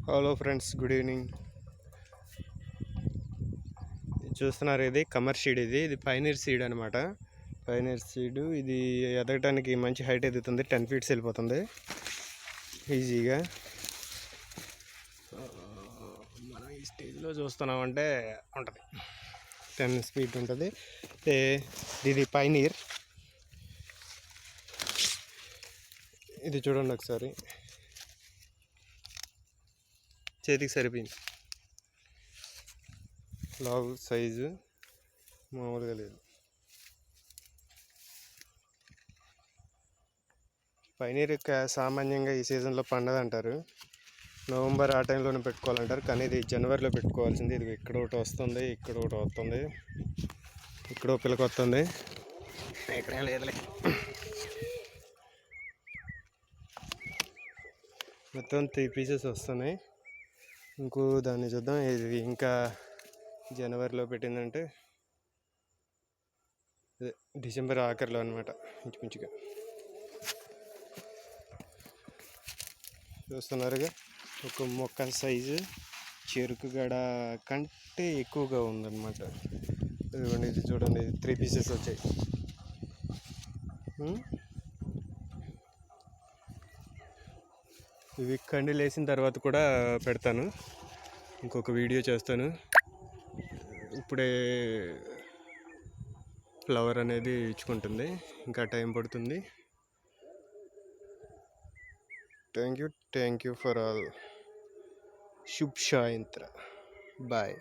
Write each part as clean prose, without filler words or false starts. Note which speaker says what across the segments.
Speaker 1: Hello friends, good evening. చూస్తున్నారు, ఇది comer seed. ఇది పైనీర్ సీడ్ అనమాట. పైనీర్ సీడ్ ఇది ఎదగటానికి మంచి హైట్ ఎదుగుతుంది. 10 feet వెళ్ళిపోతుంది ఈజీగా. మనం ఈ స్టేజ్లో చూస్తున్నామంటే ఉంటుంది, 10 feet ఉంటుంది. ఇది పైనీర్. ఇది చూడండి ఒకసారి, చేతికి సరిపోయింది. లావు సైజు మామూలుగా లేదు. పైనీర్ సామాన్యంగా ఈ సీజన్లో పండదంటారు. నవంబర్ ఆ టైంలోనే పెట్టుకోవాలంటారు, కానీ ఇది జనవరిలో పెట్టుకోవాల్సింది. ఇది ఇక్కడ ఒకటి వస్తుంది, ఇక్కడ ఒకటి వస్తుంది, ఇక్కడ ఒక పిల్లకి వస్తుంది, ఇక్కడేం లేదులే. మొత్తం 3 pieces వస్తున్నాయి. ఇంకో దాన్ని చూద్దాం. ఇది ఇంకా జనవరిలో పెట్టిందంటే డిసెంబర్ ఆఖరిలో అనమాట, ఇంచుమించుగా. చూస్తున్నారుగా, ఒక మొక్క సైజు చెరుకు గడ కంటే ఎక్కువగా ఉందన్నమాట. ఇదిగోండి, ఇది చూడండి, 3 pieces వచ్చాయి. ఇవి కండీలు వేసిన తర్వాత కూడా పెడతాను, ఇంకొక వీడియో చేస్తాను. ఇప్పుడే ఫ్లవర్ అనేది ఇచ్చుకుంటుంది, ఇంకా టైం పడుతుంది. Thank you for all. శుభ్ సాయంత్ర. బాయ్.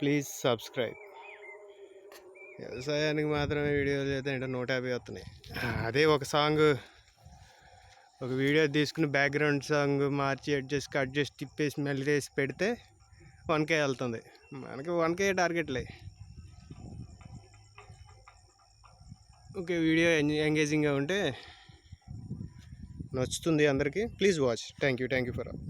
Speaker 1: Please subscribe. వ్యవసాయానికి మాత్రమే వీడియోలు చేస్తే అంటే 150 వస్తున్నాయి. అదే ఒక సాంగ్, ఒక వీడియో తీసుకుని బ్యాక్గ్రౌండ్ సాంగ్ మార్చి కట్ చేసి తిప్పేసి మళ్ళీ వేసి పెడితే 1K వెళ్తుంది. మనకి 1K టార్గెట్లే. ఓకే, వీడియో ఎంగేజింగ్గా ఉంటే నచ్చుతుంది అందరికీ. Please watch. Thank you for all.